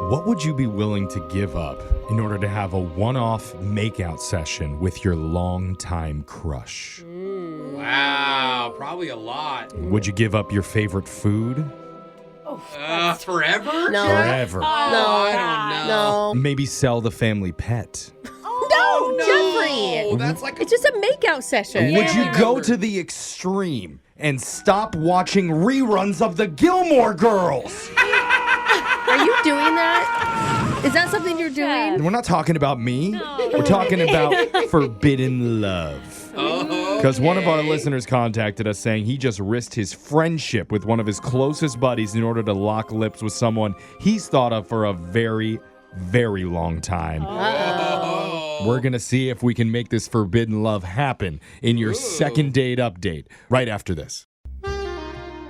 What would you be willing to give up in order to have a one-off makeout session with your longtime crush? Wow, probably a lot. Would you give up your favorite food? Forever? No. Forever. I don't know. No. Maybe sell the family pet. No, Jeffrey. Oh, that's like It's just a makeout session. Would you Family go member. to the extreme and stop watching reruns of the Gilmore Girls? Are you doing that? Is that something you're doing? We're not talking about me. We're talking about forbidden love. Because one of our listeners contacted us saying he just risked his friendship with one of his closest buddies in order to lock lips with someone he's thought of for a very, very long time. We're going to see if we can make this forbidden love happen in your second date update right after this.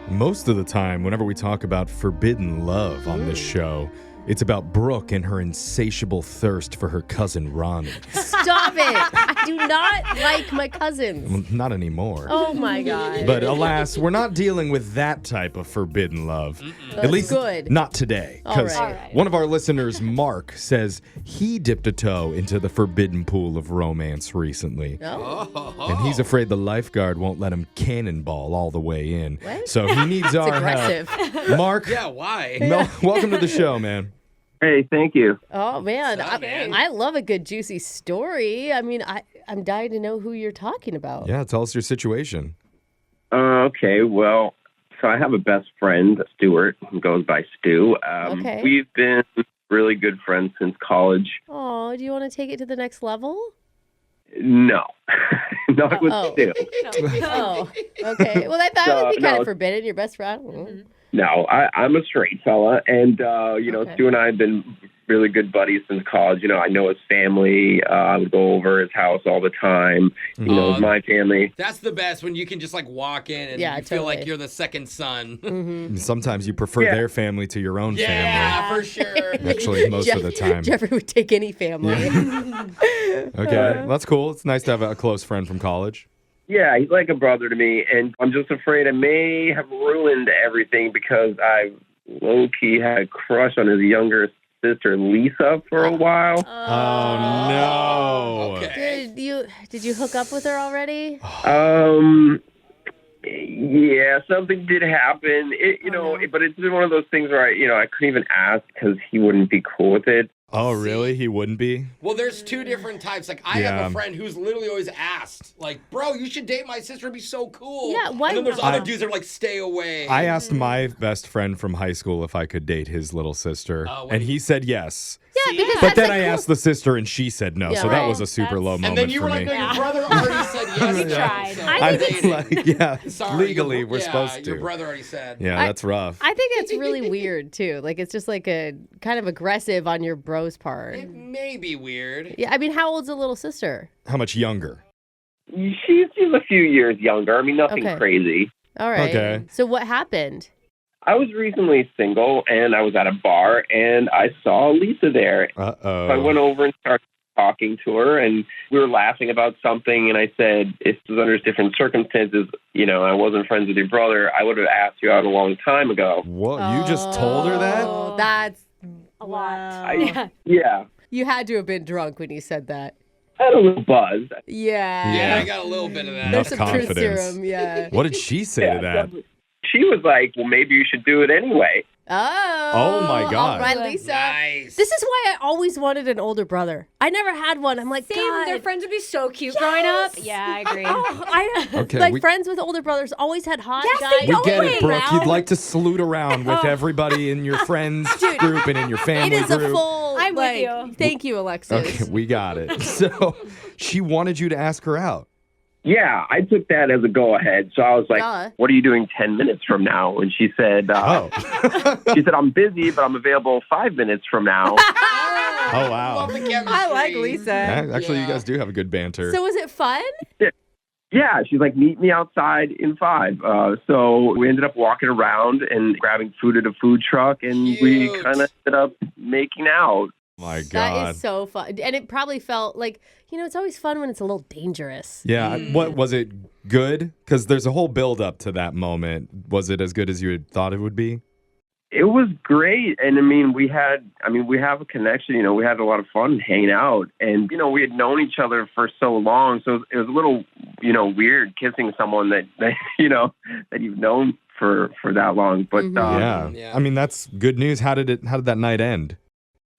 Most of the time, whenever we talk about forbidden love on this show, it's about Brooke and her insatiable thirst for her cousin Ronnie. Stop it. I do not like my cousins. Well, not anymore. Oh, my God. But alas, we're not dealing with that type of forbidden love. At least good. not today. Because All right. one of our listeners, Mark, says he dipped a toe into the forbidden pool of romance recently. And he's afraid the lifeguard won't let him cannonball all the way in. What? So he needs our aggressive. help. Mark, Yeah, why? welcome to the show, man. Hey, thank you. Oh, man. What's up, man? I love a good, juicy story. I mean, I'm dying to know who you're talking about. Yeah, tell us your situation. Okay, well, so I have a best friend, Stuart, who goes by Stu. Okay. We've been really good friends since college. Oh, do you want to take it to the next level? No, not with Oh. Stu. Oh, okay. Well, I thought it would be kind No. of forbidden. Your best friend. No, I'm a straight fella, and Okay. Stu and I have been really good buddies since college. I know his family. I would go over his house all the time. He knows my family. That's the best when you can just like walk in and Yeah, you feel like totally. you're the second son. Sometimes you prefer Yeah. their family to your own Yeah, for sure. family. Actually, most of the time. Jeffrey would take any family. Okay, that's cool. It's nice to have a close friend from college. Yeah, he's like a brother to me, and I'm just afraid I may have ruined everything because I low-key had a crush on his younger sister, Lisa, for a while. Oh, no. Okay. Did you hook up with her already? Yeah, something did happen. But it's been one of those things where I couldn't even ask because he wouldn't be cool with it. Oh, really? He wouldn't be? Well, there's two different types. Like, I Yeah. have a friend who's literally always asked, like, bro, you should date my sister. It'd be so cool. Yeah, why And then there's not? other dudes that are like, stay away. I asked my best friend from high school if I could date his little sister, Oh, and he said yes. Yeah, because But that's then like I cool. asked the sister, and she said no. Yeah, so that right. was a super low moment and then you for were like, me. no, your brother already said yes. We tried. So I I think mean, like, yeah, Sorry, legally your- we're yeah, supposed to. Your brother already said. Yeah, that's rough. I think it's really weird too. Like it's just like a kind of aggressive on your bro's part. It may be weird. Yeah, I mean, how old's the little sister? How much younger? She's a few years younger. I mean, nothing Okay. crazy. All right. Okay. So what happened? I was recently single, and I was at a bar, and I saw Lisa there. Uh-oh. So I went over and started talking to her, and we were laughing about something, and I said, if it was under different circumstances, I wasn't friends with your brother, I would have asked you out a long time ago. What? You just told her that? Oh, that's A lot. wow. Yeah. You had to have been drunk when you said that. I had a little buzz. Yeah. Yeah, I got a little bit of that. Enough There's some truth confidence. serum. Yeah. What did she say to that? definitely. She was like, well, maybe you should do it anyway. Oh. my God. All right, Lisa. Nice. This is why I always wanted an older brother. I never had one. I'm like, Same, God. their friends would be so cute growing up. Yeah, I agree. I Okay, like we- friends with older brothers always had hot Yes, guys. they We don't. get Wait, it, Brooke. You'd Ralph. like to salute around with everybody in your friends group and in your It family is group. a full. I'm with like, you. Thank you, Alexis. Okay, we got it. So she wanted you to ask her out. Yeah, I took that as a go-ahead. So I was like, Duh. what are you doing 10 minutes from now? And she said, she said, I'm busy, but I'm available 5 minutes from now. Oh, wow. Love the chemistry. I like Lisa. Actually, you Yeah. guys do have a good banter. So was it fun? Yeah, she's like, meet me outside in 5. So we ended up walking around and grabbing food at a food truck, and we Cute. kind of ended up making out. My That God. is so fun. And it probably felt like, it's always fun when it's a little dangerous. Yeah. What was it good? Because there's a whole build up to that moment. Was it as good as you had thought it would be? It was great. And we have a connection, we had a lot of fun hanging out, and, we had known each other for so long. So it was a little, weird kissing someone that that you've known for that long. But, Yeah. I mean, that's good news. How did that night end?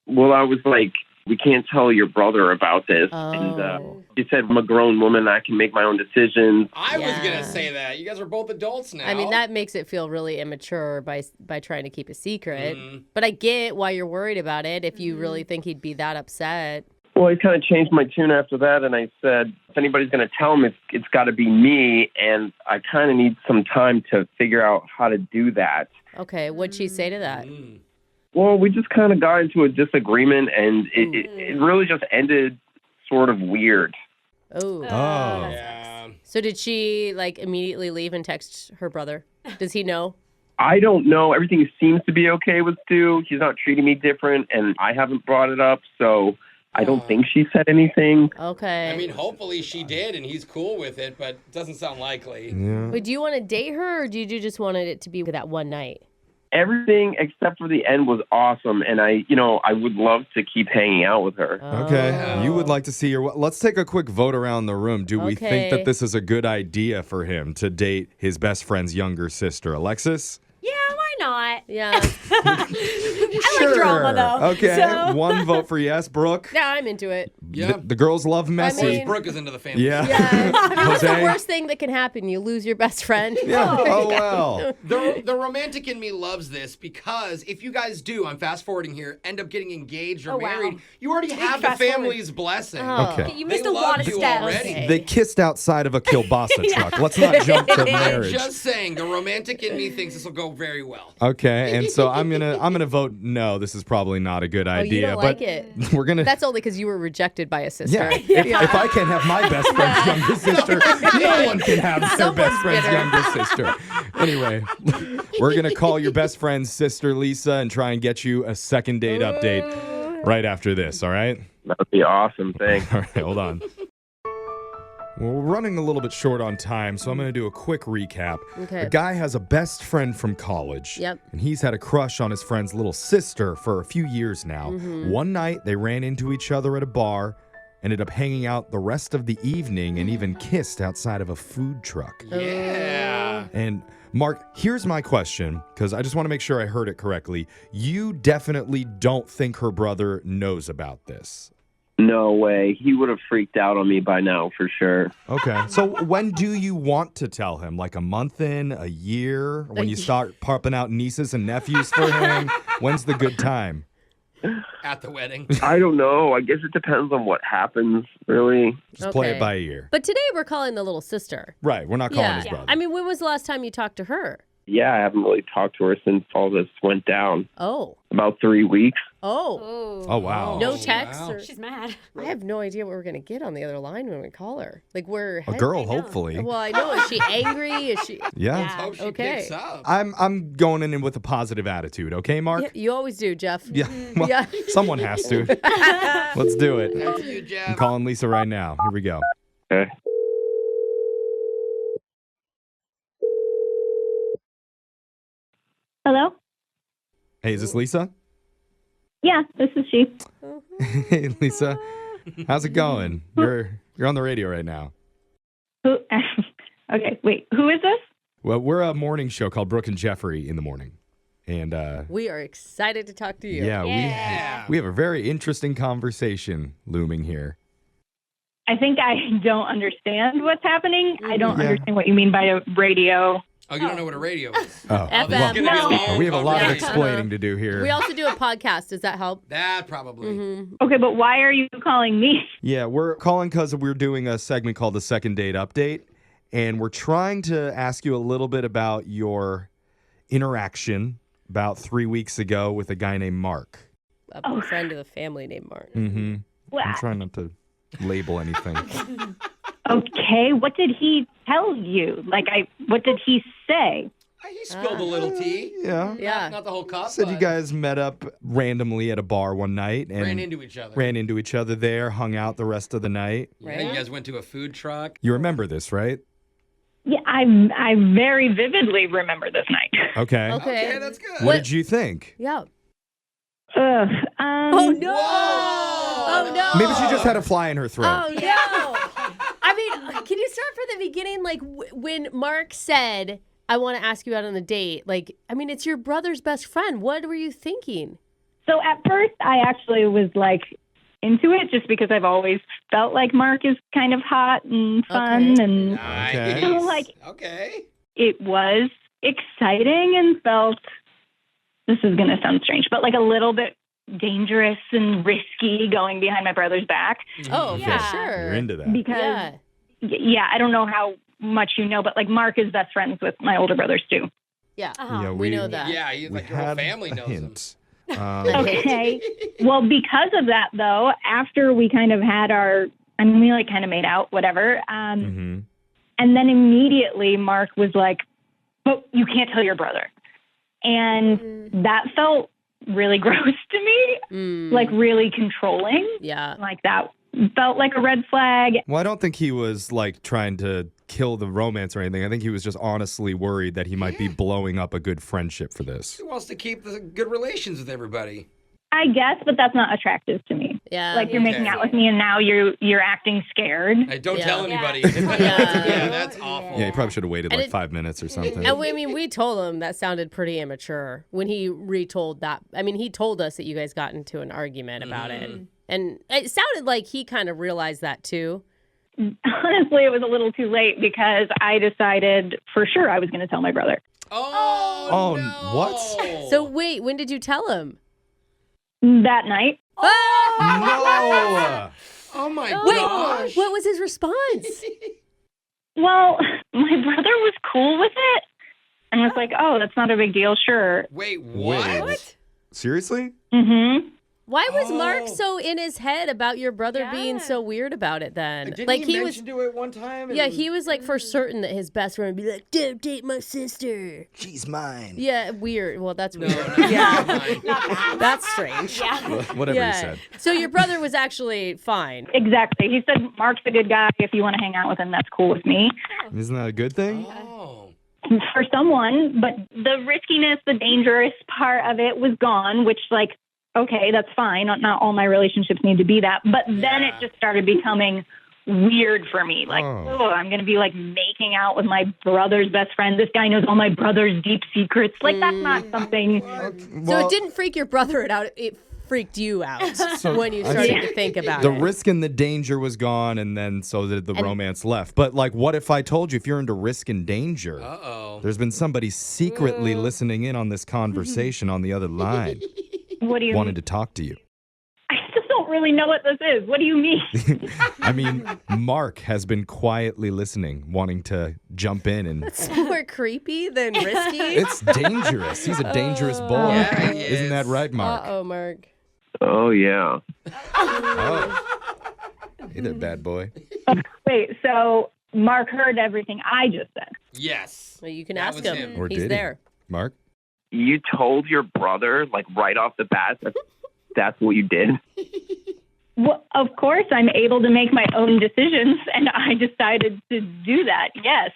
well, I was like, we can't tell your brother about this. Oh. And she said, I'm a grown woman. I can make my own decisions. I was Yeah. going to say that. You guys are both adults now. I mean, that makes it feel really immature by trying to keep a secret. Mhm. But I get why you're worried about it if you really think he'd be that upset. Well, I kind of changed my tune after that, and I said, if anybody's going to tell him, it's got to be me, and I kind of need some time to figure out how to do that. Okay, what'd she say to that? Mm. Well, we just kind of got into a disagreement, and it really just ended sort of weird. Oh. Yeah. So did she immediately leave and text her brother? Does he know? I don't know. Everything seems to be okay with Stu. He's not treating me different, and I haven't brought it up, so I don't think she said anything. Okay. I mean, hopefully she did, and he's cool with it, but it doesn't sound likely. Yeah. But do you want to date her, or do you just wanted it to be that one night? Everything except for the end was awesome, and I would love to keep hanging out with her. Okay. Oh. You would like to see your... Let's take a quick vote around the room. Do we think Okay. that this is a good idea for him to date his best friend's younger sister? Alexis? Yeah, why not? Yeah. I like drama, though. Okay. So. One vote for yes. Brooke? Yeah, I'm into it. Yeah. The girls love messy. mean- Brooke is into the family. yeah. Yeah. What's the Jose? worst thing that can happen? You lose your best friend. Yeah. Oh, well. The romantic in me loves this because if you guys do, I'm fast forwarding here, end up getting engaged or Oh, wow. married, you already have the fast forward. family's blessing. Oh. Okay. You They missed a love lot of you steps. already. They kissed outside of a kielbasa truck. Let's not jump to I'm marriage. just saying, the romantic in me thinks this will go very well. Okay, and so I'm gonna vote no. This is probably not a good Oh, idea. you don't but like it. we're gonna. That's only because you were rejected by a sister. yeah. If I can't have my best friend's younger sister, no one can have their best friend's bitter. younger sister. Anyway, we're gonna call your best friend's sister Lisa and try and get you a second date update right after this. All right. That would be awesome. Thanks. All right. Hold on. Well, we're running a little bit short on time, so I'm going to do a quick recap. Okay. The guy has a best friend from college. Yep. And he's had a crush on his friend's little sister for a few years now. Mm-hmm. One night, they ran into each other at a bar, ended up hanging out the rest of the evening, and even kissed outside of a food truck. Yeah. And Mark, here's my question, because I just want to make sure I heard it correctly. You definitely don't think her brother knows about this. No way. He would have freaked out on me by now for sure. Okay. So when do you want to tell him? Like a month in, a year? When you start popping out nieces and nephews for him? When's the good time? At the wedding. I don't know. I guess it depends on what happens, really. Just play Okay. it by ear. But today we're calling the little sister. Right. We're not calling his brother. I mean, when was the last time you talked to her? Yeah, I haven't really talked to her since all this went down. Oh. About 3 weeks. Oh. Oh, wow. No Oh, text? wow. Or... She's mad. I have no idea what we're going to get on the other line when we call her. Like, we're... A girl, hopefully. Well, I know. Is she angry? Is she... Yeah. Hope she Okay. picks up. I'm going in with a positive attitude. Okay, Mark? Yeah, you always do, Jeff. Yeah. Well, Yeah. someone has to. Let's do it. After you, Jeff. I'm calling Lisa right now. Here we go. Okay. Hello? Hey, is this Lisa? Yeah, this is she. Hey, Lisa. How's it going? You're on the radio right now. Who? Okay, wait. Who is this? Well, we're a morning show called Brooke and Jeffrey in the morning. And We are excited to talk to you. yeah, Yeah. we have a very interesting conversation looming here. I think I don't understand what's happening. I don't Yeah. understand what you mean by a radio. Oh, you don't know what a radio is? Oh, FM. This is gonna be a No. long we have a lot of conversation. explaining to do here. We also do a podcast. Does that help? That probably. Mm-hmm. Okay, but why are you calling me? Yeah, we're calling because we're doing a segment called the Second Date Update, and we're trying to ask you a little bit about your interaction about 3 weeks ago with a guy named Mark. A friend of the family named Mark. Mm-hmm. Well, I'm trying not to label anything. okay, what did he tell you? What did he say? He spilled a little tea. Yeah. Yeah. Not the whole cup. Said you but guys met up randomly at a bar one night and ran into each other. ran into each other there, hung out the rest of the night. Yeah, you guys went to a food truck. You remember this, right? Yeah, I very vividly remember this night. Okay. Okay. that's good. What did you think? Yeah. Ugh. Oh no. Whoa. Oh no. Maybe she just had a fly in her throat. Oh no. I mean, can you start from the beginning? Like when Mark said, "I want to ask you out on a date." Like, I mean, it's your brother's best friend. What were you thinking? So at first, I actually was like into it just because I've always felt like Mark is kind of hot and fun. Okay. And Nice. so, like, okay. it was exciting and felt, this is going to sound strange, but like a little bit dangerous and risky going behind my brother's back. Oh, Yeah. for sure. You're into that. Because, Yeah. I don't know how much you know, but like Mark is best friends with my older brothers too. Yeah. Uh-huh. We know that. Yeah, We like your whole had family a knows him. hint. Okay. Well, because of that, though, after we kind of had we like kind of made out, whatever. Mhm. And then immediately Mark was like, but you can't tell your brother. And that felt really gross to me, like really controlling. Yeah. Like that felt like a red flag. Well, I don't think he was like trying to kill the romance or anything. I think he was just honestly worried that he might be blowing up a good friendship for this. He wants to keep the good relations with everybody. I guess, but that's not attractive to me. Yeah. Like you're making out with me and now you're acting scared. Hey, don't Yeah. tell anybody. Yeah. Yeah, that's awful. Yeah, he probably should have waited And like 5 minutes or something. And I mean, we told him that sounded pretty immature when he retold that. I mean, he told us that you guys got into an argument about it. And it sounded like he kind of realized that too. Honestly, it was a little too late because I decided for sure I was going to tell my brother. Oh, no. what? So wait, when did you tell him? That night. No! Oh my Wait, gosh. what was his response? Well, my brother was cool with it and was like, oh, that's not a big deal. Sure. Wait, what? Wait. Seriously? Mm-hmm. Why was Mark Oh. so in his head about your brother being Yeah. so weird about it then? Didn't like he was mention to it one time? Yeah, he was like for certain that his best friend would be like, "Don't date my sister." She's mine. Yeah, weird. Well, that's No, weird. no, Yeah. That's strange. Whatever Yeah. you said. So your brother was actually fine. Exactly. He said, Mark's a good guy. If you want to hang out with him, that's cool with me. Isn't that a good thing? Oh. For someone, but the riskiness, the dangerous part of it was gone, which like, okay, that's fine. Not all my relationships need to be that. But then it just started becoming weird for me. Like, Oh. I'm going to be like making out with my brother's best friend. This guy knows all my brother's deep secrets. Like, that's not something. So it didn't freak your brother out. It freaked you out when you started to think about The it. risk and the danger was gone, and then so did the romance left. But like, what if I told you if you're into risk and danger, Uh-oh. there's been somebody secretly listening in on this conversation on the other line, What do you wanted mean? to talk to you. I just don't really know what this is. What do you mean? I mean, Mark has been quietly listening, wanting to jump in, and It's more creepy than risky. it's dangerous. He's a dangerous boy. Yeah, he Isn't that is. right, Mark? Uh-oh, Mark. Oh, yeah. Oh. Hey there, bad boy. Wait, so Mark heard everything I just said. Yes. Well, you can That ask was him. him. Or He's did he? there. Mark? You told your brother, like, right off the bat, that's what you did? Well, of course, I'm able to make my own decisions, and I decided to do that. Yes.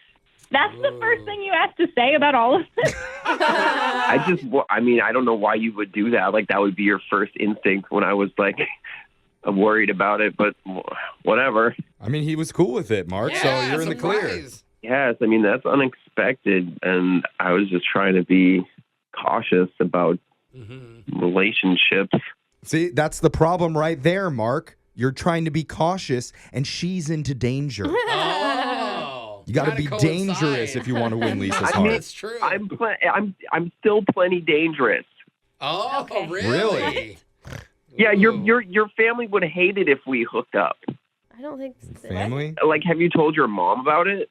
That's the first thing you have to say about all of this. I don't know why you would do that. Like, that would be your first instinct when I was, like, worried about it, but whatever. I mean, he was cool with it, Mark, so Yeah, you're in the clear. surprise. Yes, I mean, that's unexpected, and I was just trying to be cautious about relationships. See, that's the problem right there, Mark. You're trying to be cautious, and she's into danger. Oh. You got to Kinda be coincide. dangerous if you want to win Lisa's I heart. mean, That's true. I'm still plenty dangerous. Oh, Okay. really? Yeah, Ooh. your family would hate it if we hooked up. I don't think Family? Like, have you told your mom about it?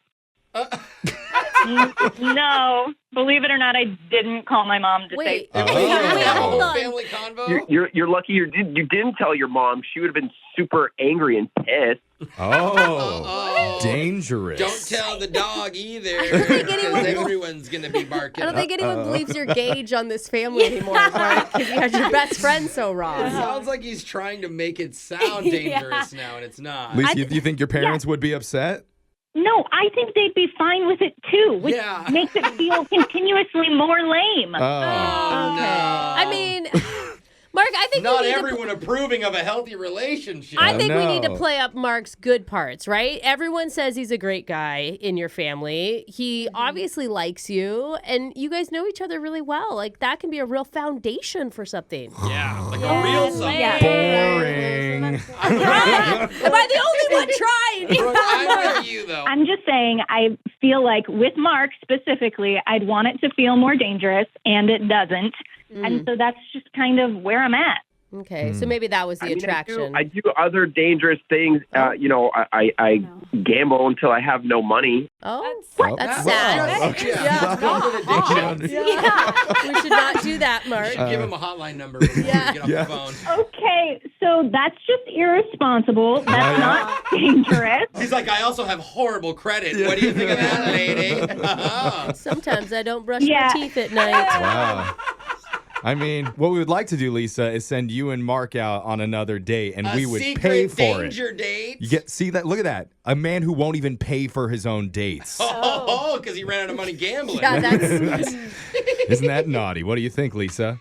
No, believe it or not, I didn't call my mom to say. Wait, wait, Oh. hold on. Family convo? You're lucky you didn't tell your mom. She would have been super angry and pissed. Oh, dangerous. Don't tell the dog either. think Because anyone- everyone's going to be barking. I don't think anyone believes your gauge on this family anymore, Mark, because you had your best friend so It wrong. sounds like he's trying to make it sound dangerous now, and it's not. Lisa, you think your parents would be upset? No, I think they'd be fine with it too, which Yeah. makes it feel continuously more lame. Oh. I mean, Mark, I think Not we need everyone approving of a healthy relationship. I think we need to No. play up Mark's good parts, right? Everyone says he's a great guy in your family. He obviously likes you, and you guys know each other really well. Like, that can be a real foundation for something. Yeah, like a real something. Boring. Am I the only one trying? Brooke, I'm with you, though. I'm just saying, I feel like with Mark specifically, I'd want it to feel more dangerous, and it doesn't. And so that's just kind of where I'm at. Okay, so maybe that was the attraction. I do other dangerous things. I gamble until I have no money. Oh, Well, that's well, sad. okay. Yeah, it's not an addiction. We should not do that, You Mark. should give him a hotline number before we get off the phone. Okay, so that's just irresponsible. That's not dangerous. He's like, I also have horrible credit. What do you think of that, lady? Sometimes I don't brush Yeah. my teeth at night. Wow. I mean, what we would like to do, Lisa, is send you and Mark out on another date, and we would secret pay for danger it. date. You see that? Look at that. A man who won't even pay for his own dates. Oh, because he ran out of money gambling. Yeah, that's Isn't that naughty? What do you think, Lisa?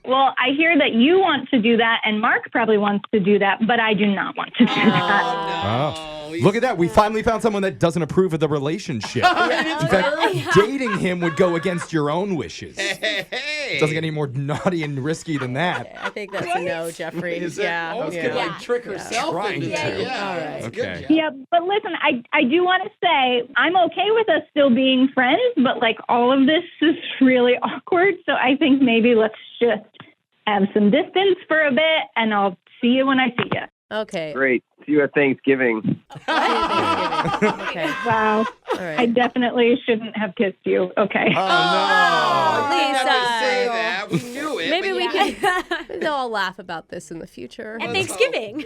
Well, I hear that you want to do that, and Mark probably wants to do that, but I do not want to do that. Oh, no. Look at that. We finally found someone that doesn't approve of the relationship. In fact, dating him would go against your own wishes. Hey. Doesn't get any more naughty and risky than that. I think that's a no, Jeffrey. Is it? Yeah. Almost yeah. could like trick herself Trying into to. that. Yeah. All right. It's Okay. good. Jeff. Yeah, but listen, I do want to say I'm okay with us still being friends, but like all of this is really awkward. So I think maybe let's just have some distance for a bit, and I'll see you when I see you. Okay. Great. See you at Thanksgiving. Okay. Wow. All right. I definitely shouldn't have kissed you. Okay. Oh, you didn't have to Lisa. say that. We knew it. Maybe but we you- can. They'll all laugh about this in the future. At Thanksgiving.